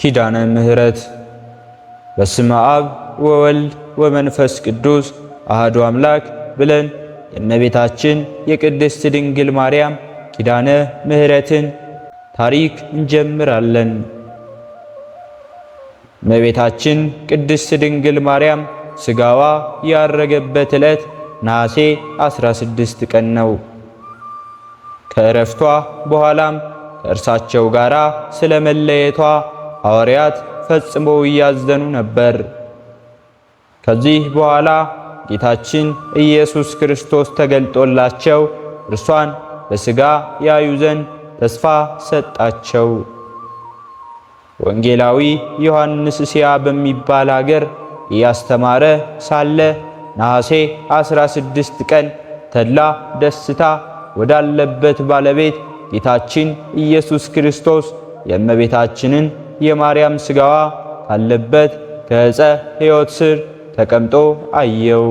ኪዳነ ምሕረት። በስመ አብ ወወልድ ወመንፈስ ቅዱስ አሐዱ አምላክ ብለን የእመቤታችን የቅድስት ድንግል ማርያም ኪዳነ ምሕረትን ታሪክ እንጀምራለን። እመቤታችን ቅድስት ድንግል ማርያም ሥጋዋ ያረገበት ዕለት ነሐሴ 16 ቀን ነው። ከዕረፍቷ በኋላም ከእርሳቸው ጋር ስለ መለየቷ ሐዋርያት ፈጽመው እያዘኑ ነበር። ከዚህ በኋላ ጌታችን ኢየሱስ ክርስቶስ ተገልጦላቸው እርሷን በሥጋ ያዩ ዘንድ ተስፋ ሰጣቸው። ወንጌላዊ ዮሐንስ እስያ በሚባል አገር እያስተማረ ሳለ ነሐሴ 16 ቀን ተድላ ደስታ ወዳለበት ባለቤት ጌታችን ኢየሱስ ክርስቶስ የእመቤታችንን የማርያም ሥጋዋ ካለበት ከዕፀ ሕይወት ስር ተቀምጦ አየው።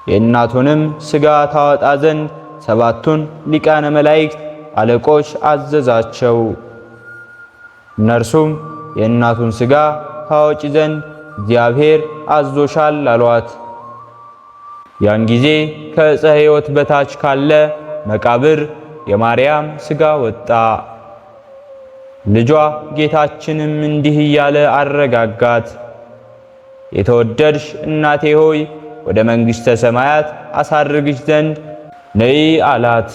የእናቱንም ሥጋ ታወጣ ዘንድ 7ቱን ሊቃነ መላእክት አለቆች አዘዛቸው። እነርሱም የእናቱን ሥጋ ታወጪ ዘንድ እግዚአብሔር አዞሻል አሏት። ያን ጊዜ ከዕፀ ሕይወት በታች ካለ መቃብር የማርያም ሥጋ ወጣ። ልጇ ጌታችንም እንዲህ እያለ አረጋጋት። የተወደድሽ እናቴ ሆይ ወደ መንግሥተ ሰማያት አሳርግሽ ዘንድ ነይ አላት።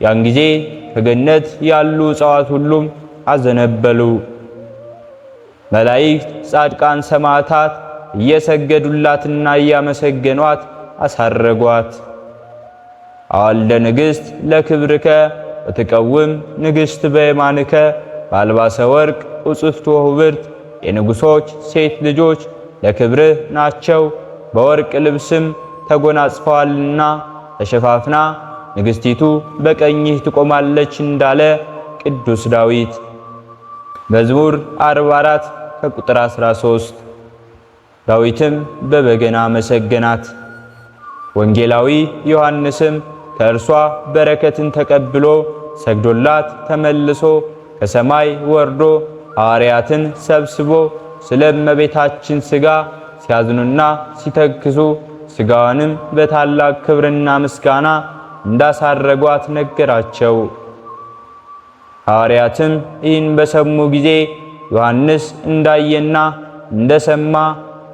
ያን ጊዜ ከገነት ያሉ እጽዋት ሁሉም አዘነበሉ። መላእክት፣ ጻድቃን፣ ሰማዕታት እየሰገዱላትና እያመሰገኗት አሳረጓት። አዋልደ ንግሥት ለክብርከ ወትቀውም ንግሥት በየማንከ በአልባሰ ወርቅ ውጽፍት ወኅብርት የንጉሶች ሴት ልጆች ለክብርህ ናቸው፣ በወርቅ ልብስም ተጎናጽፈዋልና ተሸፋፍና ንግሥቲቱ በቀኝህ ትቆማለች እንዳለ ቅዱስ ዳዊት። መዝሙር 44 ከቁጥር 13። ዳዊትም በበገና መሰገናት። ወንጌላዊ ዮሐንስም ከእርሷ በረከትን ተቀብሎ ሰግዶላት ተመልሶ ከሰማይ ወርዶ ሐዋርያትን ሰብስቦ ስለ እመቤታችን ሥጋ ሲያዝኑና ሲተክዙ ሥጋዋንም በታላቅ ክብርና ምስጋና እንዳሳረጓት ነገራቸው። ሐዋርያትም ይህን በሰሙ ጊዜ ዮሐንስ እንዳየና እንደሰማ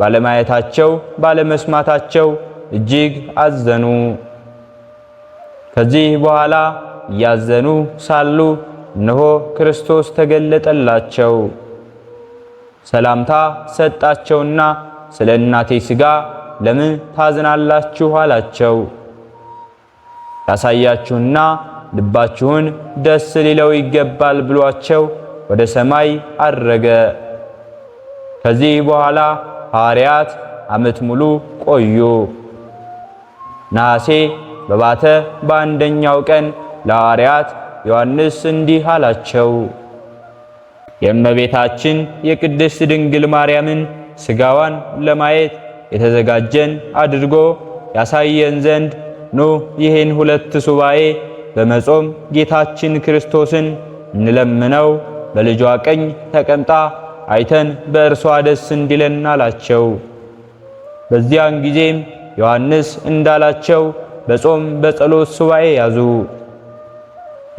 ባለማየታቸው ባለመስማታቸው እጅግ አዘኑ። ከዚህ በኋላ እያዘኑ ሳሉ እነሆ ክርስቶስ ተገለጠላቸው። ሰላምታ ሰጣቸውና ስለ እናቴ ሥጋ ለምን ታዝናላችሁ አላቸው። ያሳያችሁና ልባችሁን ደስ ሊለው ይገባል ብሏቸው ወደ ሰማይ አረገ። ከዚህ በኋላ ሐዋርያት ዓመት ሙሉ ቆዩ። ነሐሴ በባተ በአንደኛው ቀን ለሐዋርያት ዮሐንስ እንዲህ አላቸው። የእመቤታችን የቅድስት ድንግል ማርያምን ሥጋዋን ለማየት የተዘጋጀን አድርጎ ያሳየን ዘንድ ኑ ይህን 2 ሱባኤ በመጾም ጌታችን ክርስቶስን እንለምነው። በልጇ ቀኝ ተቀምጣ አይተን በእርሷ ደስ እንዲለን አላቸው። በዚያን ጊዜም ዮሐንስ እንዳላቸው በጾም በጸሎት ሱባኤ ያዙ።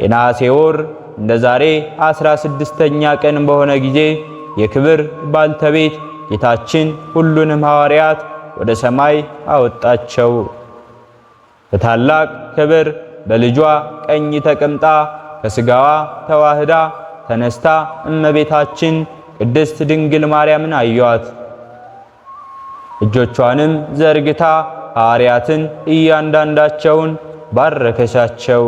የነሐሴ ወር እንደ ዛሬ 16ኛ ቀን በሆነ ጊዜ የክብር ባልተቤት ጌታችን ሁሉንም ሐዋርያት ወደ ሰማይ አወጣቸው። በታላቅ ክብር በልጇ ቀኝ ተቀምጣ ከሥጋዋ ተዋህዳ ተነስታ እመቤታችን ቅድስት ድንግል ማርያምን አዩአት። እጆቿንም ዘርግታ ሐዋርያትን እያንዳንዳቸውን ባረከቻቸው።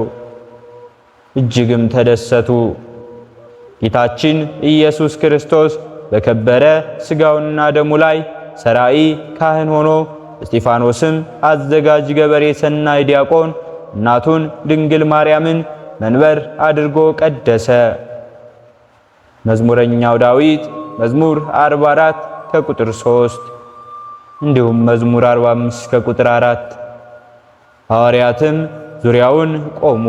እጅግም ተደሰቱ። ጌታችን ኢየሱስ ክርስቶስ በከበረ ሥጋውና ደሙ ላይ ሰራኢ ካህን ሆኖ እስጢፋኖስም አዘጋጅ ገበሬ ሰናይ ዲያቆን እናቱን ድንግል ማርያምን መንበር አድርጎ ቀደሰ። መዝሙረኛው ዳዊት መዝሙር 44 ከቁጥር 3 እንዲሁም መዝሙር 45 ከቁጥር 4። ሐዋርያትም ዙሪያውን ቆሙ።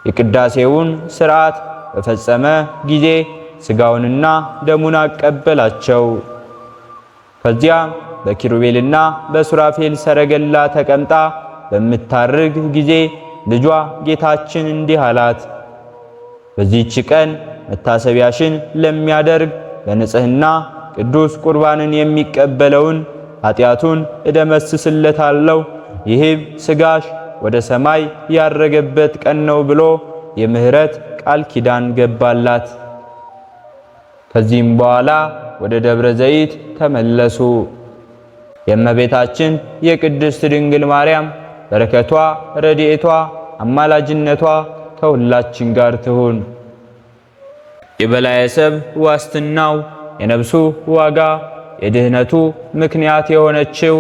የቅዳሴውን ሥርዓት በፈጸመ ጊዜ ሥጋውንና ደሙን አቀበላቸው። ከዚያም በኪሩቤልና በሱራፌል ሰረገላ ተቀምጣ በምታርግ ጊዜ ልጇ ጌታችን እንዲህ አላት፣ በዚህች ቀን መታሰቢያሽን ለሚያደርግ በንጽሕና ቅዱስ ቁርባንን የሚቀበለውን ኃጢአቱን እደመስስለታለሁ፣ ይህም ሥጋሽ ወደ ሰማይ ያረገበት ቀን ነው ብሎ የምህረት ቃል ኪዳን ገባላት። ከዚህም በኋላ ወደ ደብረ ዘይት ተመለሱ። የእመቤታችን የቅድስት ድንግል ማርያም በረከቷ፣ ረድኤቷ፣ አማላጅነቷ ከሁላችን ጋር ትሁን። የበላየ ሰብ ዋስትናው የነፍሱ ዋጋ የድህነቱ ምክንያት የሆነችው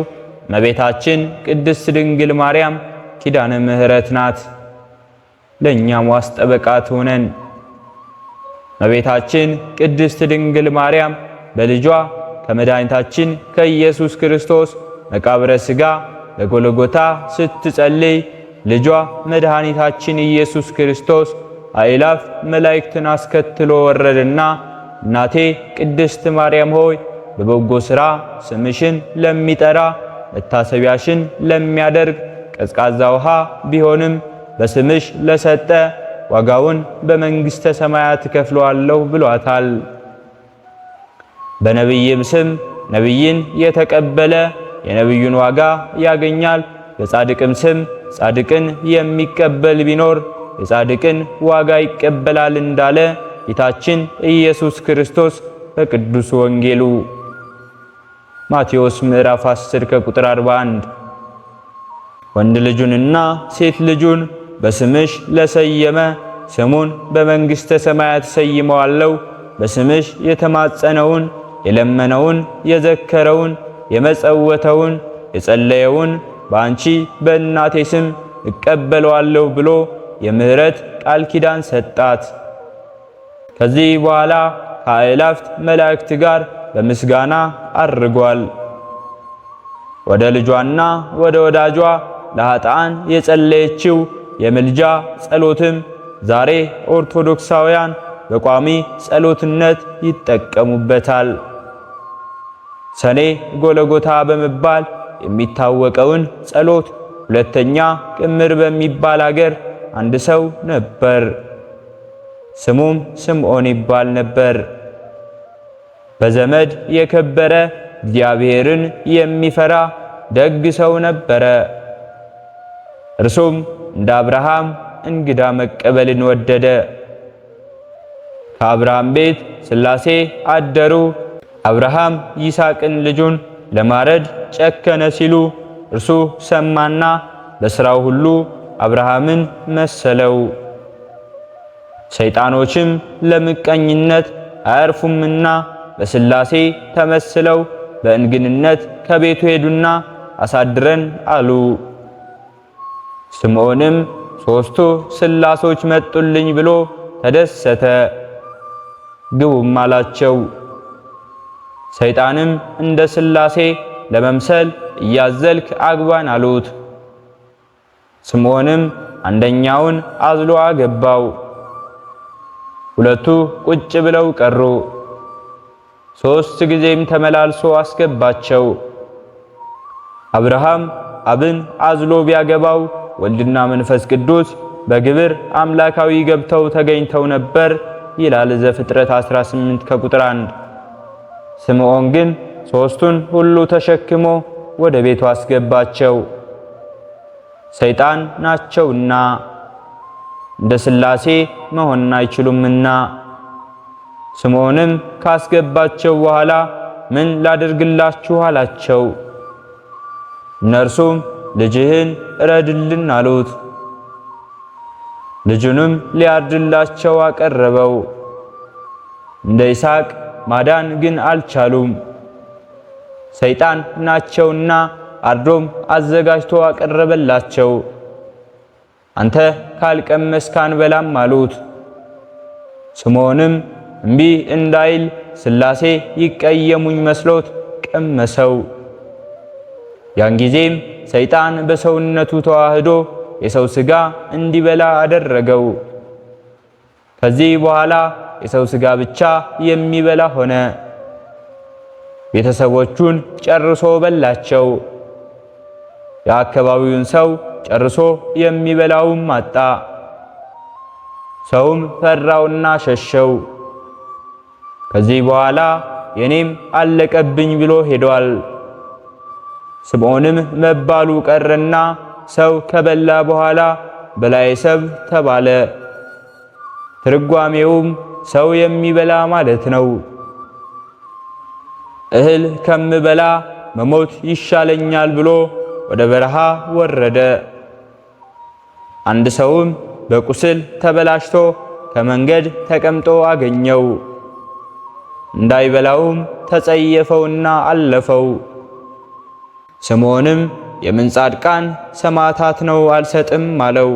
እመቤታችን ቅድስት ድንግል ማርያም ኪዳነ ምሕረት ናት። ለእኛም ዋስ ጠበቃ ትሆነን። እመቤታችን ቅድስት ድንግል ማርያም በልጇ ከመድኃኒታችን ከኢየሱስ ክርስቶስ መቃብረ ሥጋ በጎልጎታ ስትጸልይ ልጇ መድኃኒታችን ኢየሱስ ክርስቶስ አእላፍ መላእክትን አስከትሎ ወረደና እናቴ ቅድስት ማርያም ሆይ በበጎ ሥራ ስምሽን ለሚጠራ መታሰቢያሽን ለሚያደርግ ቀዝቃዛ ውሃ ቢሆንም በስምሽ ለሰጠ ዋጋውን በመንግሥተ ሰማያት እከፍለዋለሁ ብሏታል። በነቢይም ስም ነቢይን የተቀበለ የነቢዩን ዋጋ ያገኛል። በጻድቅም ስም ጻድቅን የሚቀበል ቢኖር የጻድቅን ዋጋ ይቀበላል እንዳለ ጌታችን ኢየሱስ ክርስቶስ በቅዱስ ወንጌሉ ማቴዎስ ምዕራፍ 10 ከቁጥር 41 ወንድ ልጁንና ሴት ልጁን በስምሽ ለሰየመ ስሙን በመንግሥተ ሰማያት ሰይመዋለሁ። በስምሽ የተማጸነውን የለመነውን የዘከረውን የመጸወተውን የጸለየውን በአንቺ በእናቴ ስም እቀበለዋለሁ ብሎ የምህረት ቃል ኪዳን ሰጣት። ከዚህ በኋላ ከአእላፍት መላእክት ጋር በምስጋና አርጓል። ወደ ልጇና ወደ ወዳጇ ለኃጥአን የጸለየችው የምልጃ ጸሎትም ዛሬ ኦርቶዶክሳውያን በቋሚ ጸሎትነት ይጠቀሙበታል። ሰኔ ጎለጎታ በመባል የሚታወቀውን ጸሎት ሁለተኛ ቅምር በሚባል አገር አንድ ሰው ነበር። ስሙም ስምዖን ይባል ነበር። በዘመድ የከበረ እግዚአብሔርን የሚፈራ ደግ ሰው ነበረ። እርሱም እንደ አብርሃም እንግዳ መቀበልን ወደደ። ከአብርሃም ቤት ሥላሴ አደሩ። አብርሃም ይስሐቅን ልጁን ለማረድ ጨከነ ሲሉ እርሱ ሰማና በሥራው ሁሉ አብርሃምን መሰለው። ሰይጣኖችም ለምቀኝነት አያርፉምና በሥላሴ ተመስለው በእንግድነት ከቤቱ ሄዱና አሳድረን አሉ። ስምዖንም ሦስቱ ሥላሶች መጡልኝ ብሎ ተደሰተ። ግቡም አላቸው። ሰይጣንም እንደ ሥላሴ ለመምሰል እያዘልክ አግባን አሉት። ስምዖንም አንደኛውን አዝሎ አገባው። ሁለቱ ቁጭ ብለው ቀሩ። 3 ጊዜም ተመላልሶ አስገባቸው። አብርሃም አብን አዝሎ ቢያገባው ወልድና መንፈስ ቅዱስ በግብር አምላካዊ ገብተው ተገኝተው ነበር ይላል ዘፍጥረት 18 ከቁጥር 1። ስምዖን ግን 3ቱን ሁሉ ተሸክሞ ወደ ቤቱ አስገባቸው፣ ሰይጣን ናቸውና እንደ ሥላሴ መሆን አይችሉምና። ስምዖንም ካስገባቸው በኋላ ምን ላድርግላችሁ አላቸው። እነርሱም ልጅህን እረድልን አሉት። ልጁንም ሊያርድላቸው አቀረበው። እንደ ይስሐቅ ማዳን ግን አልቻሉም፣ ሰይጣን ናቸውና። አርዶም አዘጋጅቶ አቀረበላቸው። አንተ ካልቀመስክ አንበላም አሉት። ስምዖንም እምቢ እንዳይል ሥላሴ ይቀየሙኝ መስሎት ቀመሰው። ያን ጊዜም ሰይጣን በሰውነቱ ተዋህዶ የሰው ሥጋ እንዲበላ አደረገው። ከዚህ በኋላ የሰው ሥጋ ብቻ የሚበላ ሆነ። ቤተሰቦቹን ጨርሶ በላቸው። የአካባቢውን ሰው ጨርሶ የሚበላውም አጣ። ሰውም ፈራውና ሸሸው። ከዚህ በኋላ የኔም አለቀብኝ ብሎ ሄዷል። ስምዖንም መባሉ ቀረና ሰው ከበላ በኋላ በላዔሰብ ተባለ። ትርጓሜውም ሰው የሚበላ ማለት ነው። እህል ከምበላ መሞት ይሻለኛል ብሎ ወደ በረሃ ወረደ። አንድ ሰውም በቁስል ተበላሽቶ ከመንገድ ተቀምጦ አገኘው። እንዳይበላውም ተጸየፈውና አለፈው። ስምዖንም የምን ጻድቃን ሰማዕታት ነው አልሰጥም አለው።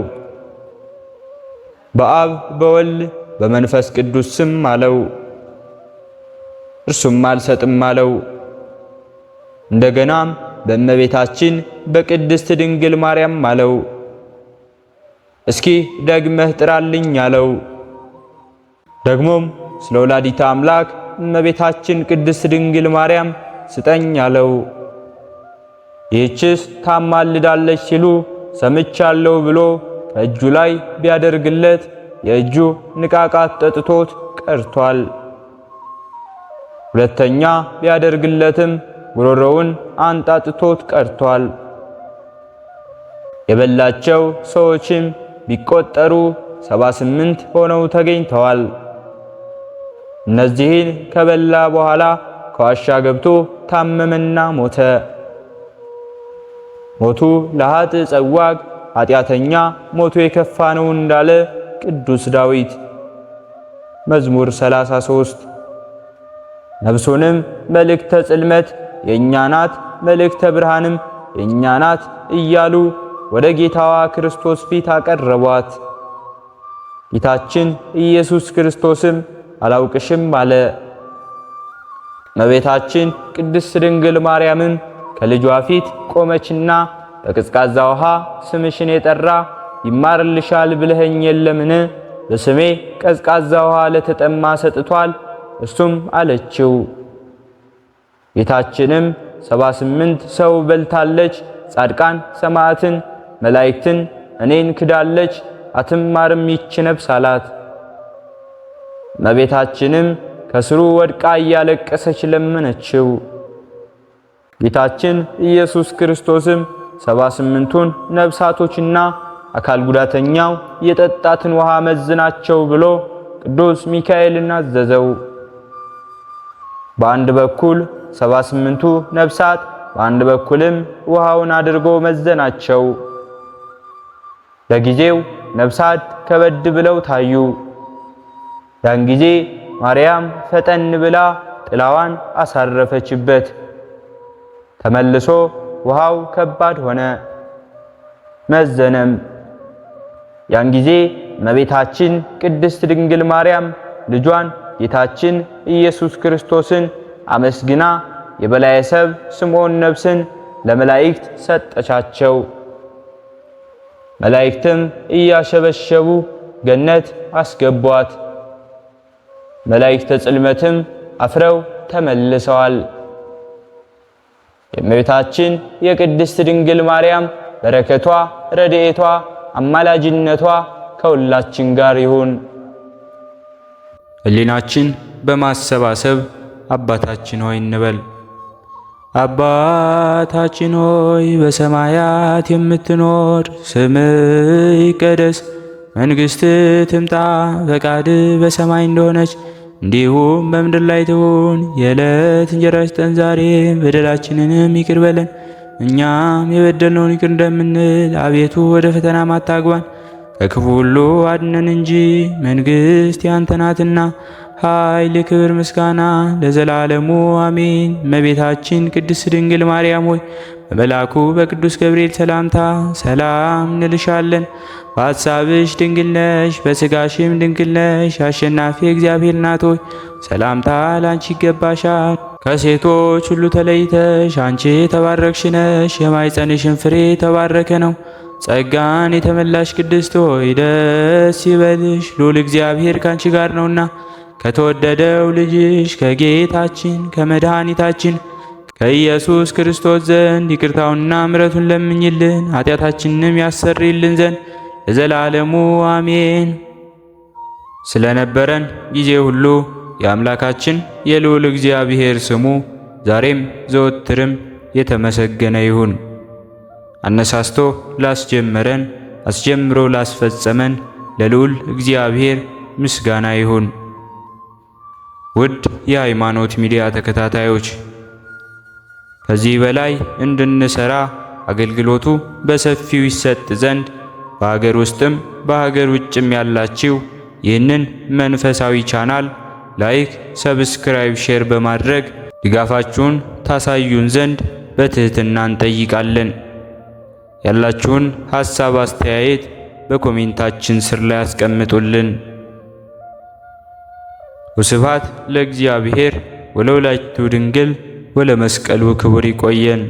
በአብ በወልድ በመንፈስ ቅዱስ ስም አለው። እርሱም አልሰጥም አለው። እንደገናም በእመቤታችን በቅድስት ድንግል ማርያም አለው። እስኪ ደግመህ ጥራልኝ አለው። ደግሞም ስለ ወላዲተ አምላክ እመቤታችን ቅድስት ድንግል ማርያም ስጠኝ አለው። ይህችስ ታማልዳለች ሲሉ ሰምቻለሁ ብሎ ከእጁ ላይ ቢያደርግለት የእጁ ንቃቃት ጠጥቶት ቀርቷል። ሁለተኛ ቢያደርግለትም ጉሮሮውን አንጣጥቶት ቀርቷል። የበላቸው ሰዎችም ቢቆጠሩ 78 ሆነው ተገኝተዋል። እነዚህን ከበላ በኋላ ከዋሻ ገብቶ ታመመና ሞተ። ሞቱ ለኃጥእ ጸዋግ ኃጢአተኛ ሞቱ የከፋ ነው እንዳለ ቅዱስ ዳዊት መዝሙር 33። ነፍሱንም መልእክተ ጽልመት የእኛ ናት፣ መልእክተ ብርሃንም የእኛ ናት እያሉ ወደ ጌታዋ ክርስቶስ ፊት አቀረቧት። ጌታችን ኢየሱስ ክርስቶስም አላውቅሽም አለ። እመቤታችን ቅድስት ድንግል ማርያምም ከልጇ ፊት ቆመችና በቀዝቃዛ ውሃ ስምሽን የጠራ ይማርልሻል ብለኸኝ የለምን? በስሜ ቀዝቃዛ ውሃ ለተጠማ ሰጥቷል። እሱም አለችው። ጌታችንም 78 ሰው በልታለች፣ ጻድቃን ሰማዕትን መላእክትን እኔን ክዳለች፣ አትማርም ይች ነፍስ አላት። እመቤታችንም ከስሩ ወድቃ እያለቀሰች ለመነችው። ጌታችን ኢየሱስ ክርስቶስም 78ቱን ነፍሳቶችና አካል ጉዳተኛው የጠጣትን ውሃ መዝናቸው ብሎ ቅዱስ ሚካኤልን አዘዘው። በአንድ በኩል 78ቱ ነፍሳት በአንድ በኩልም ውሃውን አድርጎ መዘናቸው። ለጊዜው ነፍሳት ከበድ ብለው ታዩ። ያን ጊዜ ማርያም ፈጠን ብላ ጥላዋን አሳረፈችበት። ተመልሶ ውሃው ከባድ ሆነ፣ መዘነም። ያን ጊዜ እመቤታችን ቅድስት ድንግል ማርያም ልጇን ጌታችን ኢየሱስ ክርስቶስን አመስግና የበላዔሰብ ስምዖን ነፍስን ለመላእክት ሰጠቻቸው። መላእክትም እያሸበሸቡ ገነት አስገቧት። መላእክተ ጽልመትም አፍረው ተመልሰዋል። የእመቤታችን የቅድስት ድንግል ማርያም በረከቷ፣ ረድኤቷ፣ አማላጅነቷ ከሁላችን ጋር ይሁን። ሕሊናችን በማሰባሰብ አባታችን ሆይ እንበል። አባታችን ሆይ በሰማያት የምትኖር፣ ስምህ ይቀደስ፣ መንግሥትህ ትምጣ፣ ፈቃድህ በሰማይ እንደሆነች እንዲሁም በምድር ላይ ትሁን። የዕለት እንጀራችንን ስጠን ዛሬ፣ በደላችንንም ይቅር በለን እኛም የበደልነውን ይቅር እንደምንል፣ አቤቱ ወደ ፈተናም አታግባን ከክፉ ሁሉ አድነን እንጂ መንግሥት ያንተ ናትና ኃይል፣ ክብር፣ ምስጋና ለዘላለሙ አሜን። እመቤታችን ቅድስት ድንግል ማርያም ሆይ በመልአኩ በቅዱስ ገብርኤል ሰላምታ ሰላም እንልሻለን። በሐሳብሽ ድንግል ነሽ፣ በሥጋሽም ድንግል ነሽ። አሸናፊ እግዚአብሔር እናት ሆይ ሰላምታ ላንቺ ይገባሻል። ከሴቶች ሁሉ ተለይተሽ አንቺ የተባረክሽ ነሽ፣ የማኅፀንሽን ፍሬ የተባረከ ነው። ጸጋን የተመላሽ ቅድስት ሆይ ደስ ይበልሽ፣ ልዑል እግዚአብሔር ካንቺ ጋር ነውና ከተወደደው ልጅሽ ከጌታችን ከመድኃኒታችን ከኢየሱስ ክርስቶስ ዘንድ ይቅርታውንና ምሕረቱን ለምኝልን ኃጢአታችንንም ያሰርይልን ዘንድ ለዘላለሙ አሜን። ስለነበረን ጊዜ ሁሉ የአምላካችን የልዑል እግዚአብሔር ስሙ ዛሬም ዘወትርም የተመሰገነ ይሁን። አነሳስቶ ላስጀመረን አስጀምሮ ላስፈጸመን ለልዑል እግዚአብሔር ምስጋና ይሁን። ውድ የሃይማኖት ሚዲያ ተከታታዮች ከዚህ በላይ እንድንሰራ አገልግሎቱ በሰፊው ይሰጥ ዘንድ በሀገር ውስጥም በሀገር ውጭም ያላችሁ ይህንን መንፈሳዊ ቻናል ላይክ፣ ሰብስክራይብ፣ ሼር በማድረግ ድጋፋችሁን ታሳዩን ዘንድ በትህትና እንጠይቃለን። ያላችሁን ሐሳብ አስተያየት በኮሜንታችን ስር ላይ አስቀምጡልን። ወስብሐት ለእግዚአብሔር ወለወላዲቱ ድንግል ወለመስቀሉ ክቡር። ይቆየን።